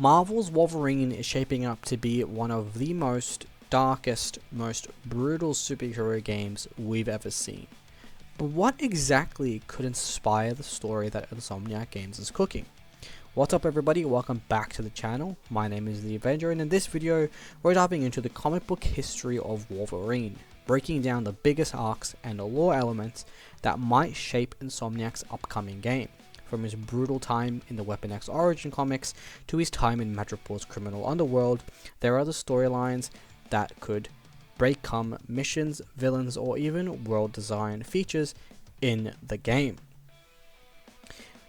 Marvel's Wolverine is shaping up to be one of the most darkest, most brutal superhero games we've ever seen. But what exactly could inspire the story that Insomniac Games is cooking? What's up everybody, welcome back to the channel. My name is The Avenger, and in this video we're diving into the comic book history of Wolverine, breaking down the biggest arcs and the lore elements that might shape Insomniac's upcoming game. From his brutal time in the Weapon X Origin comics to his time in Madripoor's criminal underworld, there are the storylines that could become missions, villains, or even world design features in the game.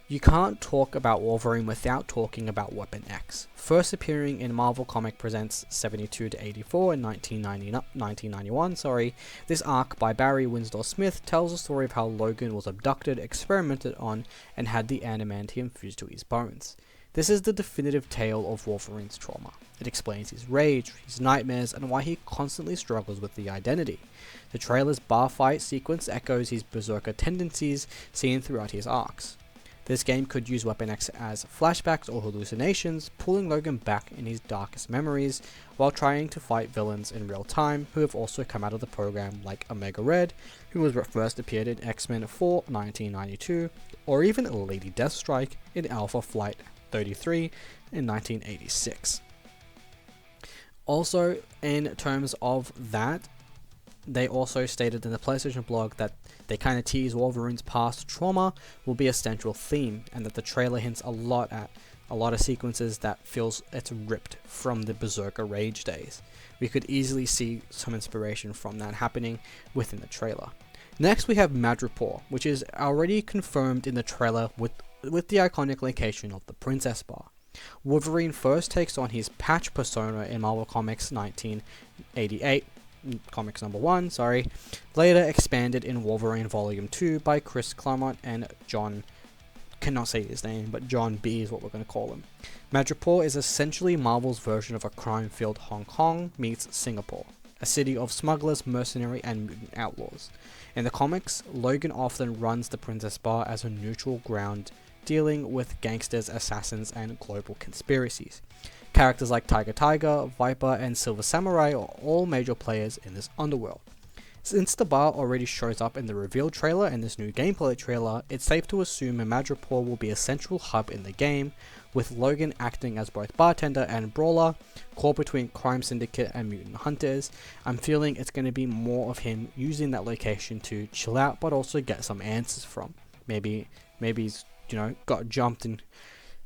You can't talk about Wolverine without talking about Weapon X. First appearing in Marvel Comic Presents 72 to 84 in 1991, this arc by Barry Windsor Smith tells the story of how Logan was abducted, experimented on, and had the animantium infused to his bones. This is the definitive tale of Wolverine's trauma. It explains his rage, his nightmares, and why he constantly struggles with the identity. The trailer's bar fight sequence echoes his berserker tendencies seen throughout his arcs. This game could use Weapon X as flashbacks or hallucinations, pulling Logan back in his darkest memories, while trying to fight villains in real time who have also come out of the program, like Omega Red, who was first appeared in X-Men 4 1992, or even Lady Deathstrike in Alpha Flight 33 in 1986. Also, in terms of that, they also stated in the PlayStation blog that they kind of tease Wolverine's past trauma will be a central theme, and that the trailer hints a lot at a lot of sequences that feels it's ripped from the Berserker Rage days. We could easily see some inspiration from that happening within the trailer. Next we have Madripoor, which is already confirmed in the trailer with the iconic location of the Princess Bar. Wolverine first takes on his patch persona in Marvel Comics 1988, Comics number 1, later expanded in Wolverine Volume 2 by Chris Claremont and John, cannot say his name, but John B is what we're going to call him. Madripoor is essentially Marvel's version of a crime-filled Hong Kong meets Singapore, a city of smugglers, mercenary, and mutant outlaws. In the comics, Logan often runs the Princess Bar as a neutral ground, dealing with gangsters, assassins, and global conspiracies. Characters like Tiger, Viper, and Silver Samurai are all major players in this underworld. Since the bar already shows up in the reveal trailer and this new gameplay trailer, it's safe to assume Madripoor will be a central hub in the game, with Logan acting as both bartender and brawler, caught between crime syndicate and mutant hunters. I'm feeling it's going to be more of him using that location to chill out, but also get some answers from. Maybe he's, got jumped and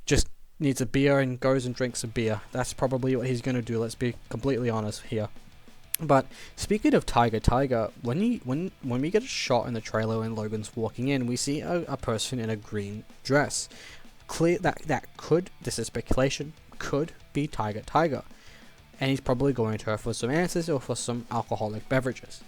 just needs a beer and goes and drinks a beer. That's probably what he's going to do, let's be completely honest here. But speaking of Tiger, when we get a shot in the trailer when Logan's walking in, we see a person in a green dress. Clear that could, this is speculation, could be Tiger. And he's probably going to her for some answers or for some alcoholic beverages.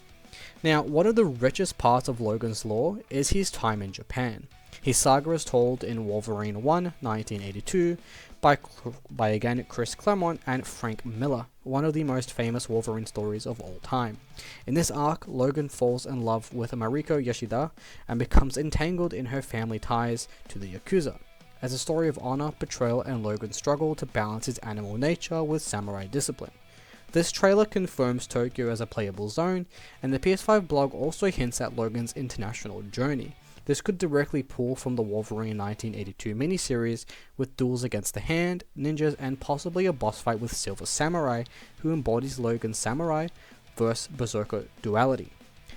Now, one of the richest parts of Logan's lore is his time in Japan. His saga is told in Wolverine 1, 1982, by again Chris Claremont and Frank Miller, one of the most famous Wolverine stories of all time. In this arc, Logan falls in love with Mariko Yoshida and becomes entangled in her family ties to the Yakuza, as a story of honor, betrayal, and Logan's struggle to balance his animal nature with samurai discipline. This trailer confirms Tokyo as a playable zone, and the PS5 blog also hints at Logan's international journey. This could directly pull from the Wolverine 1982 miniseries, with duels against the Hand, ninjas, and possibly a boss fight with Silver Samurai, who embodies Logan's samurai versus berserker duality.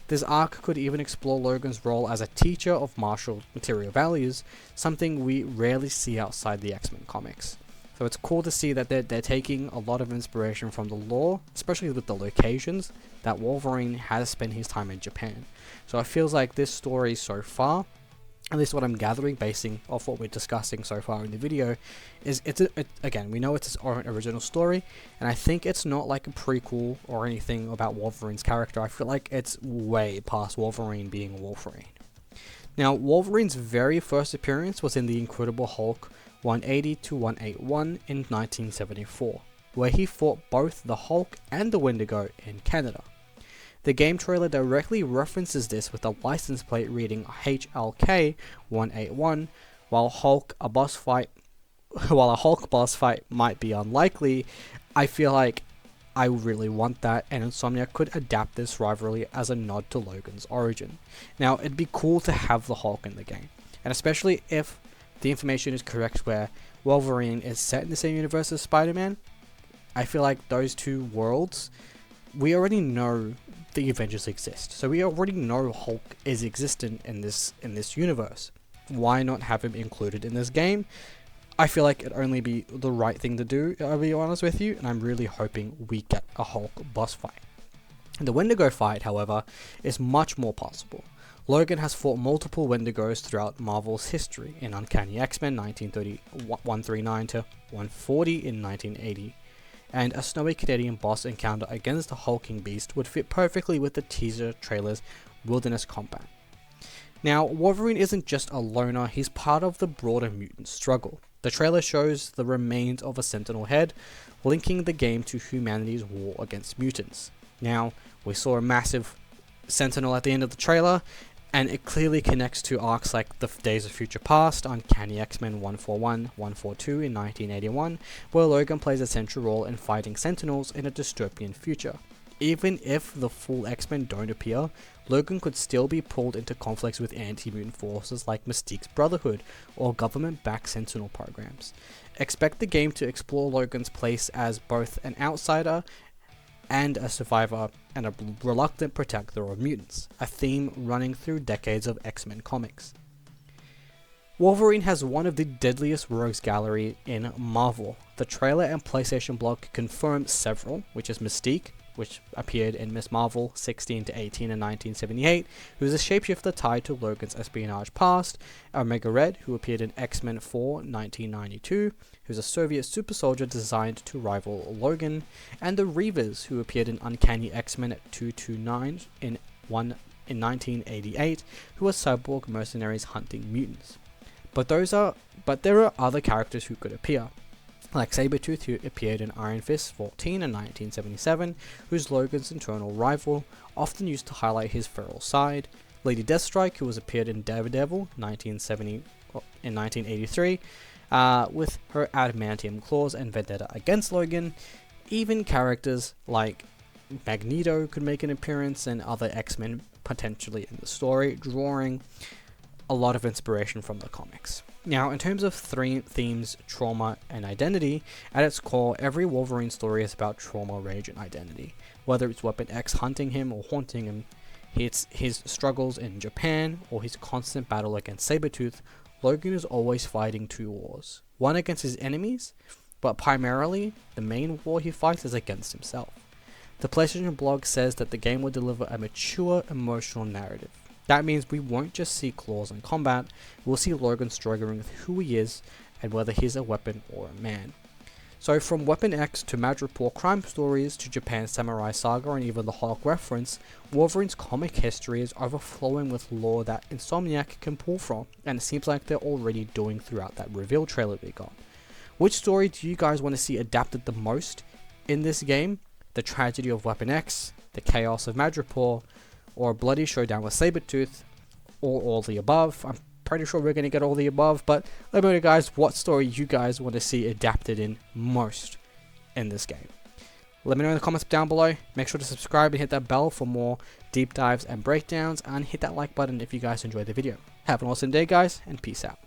This arc could even explore Logan's role as a teacher of martial material values, something we rarely see outside the X-Men comics. So it's cool to see that they're taking a lot of inspiration from the lore, especially with the locations that Wolverine has spent his time in Japan. So it feels like this story so far, at least what I'm gathering basing off what we're discussing so far in the video, is again, we know it's his original story, and I think it's not like a prequel or anything about Wolverine's character. I feel like it's way past Wolverine being Wolverine. Now, Wolverine's very first appearance was in the Incredible Hulk 180 to 181 in 1974, where he fought both the Hulk and the Wendigo in Canada. The game trailer directly references this with a license plate reading HLK 181, while Hulk, a boss fight while a Hulk boss fight might be unlikely, I feel like I really want that, and Insomniac could adapt this rivalry as a nod to Logan's origin. Now, it'd be cool to have the Hulk in the game, and especially if the information is correct where Wolverine is set in the same universe as Spider-Man. I feel like those two worlds, we already know the Avengers exist, so we already know Hulk is existent in this universe. Why not have him included in this game? I feel like it'd only be the right thing to do, I'll be honest with you, and I'm really hoping we get a Hulk boss fight. The Wendigo fight, however, is much more possible. Logan has fought multiple Wendigos throughout Marvel's history, in Uncanny X-Men 139 to 140 in 1980, and a snowy Canadian boss encounter against the hulking beast would fit perfectly with the teaser trailer's wilderness combat. Now, Wolverine isn't just a loner, he's part of the broader mutant struggle. The trailer shows the remains of a Sentinel head, linking the game to humanity's war against mutants. Now, we saw a massive Sentinel at the end of the trailer, and it clearly connects to arcs like the Days of Future Past, Uncanny X-Men 141, 142 in 1981, where Logan plays a central role in fighting Sentinels in a dystopian future. Even if the full X-Men don't appear, Logan could still be pulled into conflicts with anti-mutant forces like Mystique's Brotherhood or government-backed Sentinel programs. Expect the game to explore Logan's place as both an outsider and a survivor and a reluctant protector of mutants, a theme running through decades of X-Men comics. Wolverine has one of the deadliest rogues gallery in Marvel. The trailer and PlayStation blog confirm several, which is Mystique, which appeared in Ms. Marvel 16 to 18 in 1978, who is a shapeshifter tied to Logan's espionage past, Omega Red, who appeared in X-Men 4 1992, who's a Soviet super soldier designed to rival Logan, and the Reavers, who appeared in Uncanny X-Men 229 in 1988, who are cyborg mercenaries hunting mutants. But there are other characters who could appear, like Sabretooth, who appeared in Iron Fist 14 in 1977, who's Logan's internal rival, often used to highlight his feral side, Lady Deathstrike, who has appeared in Daredevil 1983, with her adamantium claws and vendetta against Logan. Even characters like Magneto could make an appearance, and other X-Men potentially in the story, drawing a lot of inspiration from the comics. Now, in terms of themes, trauma, and identity, at its core, every Wolverine story is about trauma, rage, and identity. Whether it's Weapon X hunting him or haunting him, it's his struggles in Japan, or his constant battle against Sabretooth, Logan is always fighting two wars. One against his enemies, but primarily, the main war he fights is against himself. The PlayStation blog says that the game will deliver a mature, emotional narrative. That means we won't just see claws in combat, we'll see Logan struggling with who he is and whether he's a weapon or a man. So from Weapon X to Madripoor crime stories to Japan's samurai saga and even the Hulk reference, Wolverine's comic history is overflowing with lore that Insomniac can pull from, and it seems like they're already doing throughout that reveal trailer we got. Which story do you guys want to see adapted the most in this game? The tragedy of Weapon X, the chaos of Madripoor, or a bloody showdown with Sabretooth, or all the above? I'm pretty sure we're going to get all the above, but let me know, guys, what story you guys want to see adapted in most in this game. Let me know in the comments down below. Make sure to subscribe and hit that bell for more deep dives and breakdowns, and hit that like button if you guys enjoyed the video. Have an awesome day, guys, and peace out.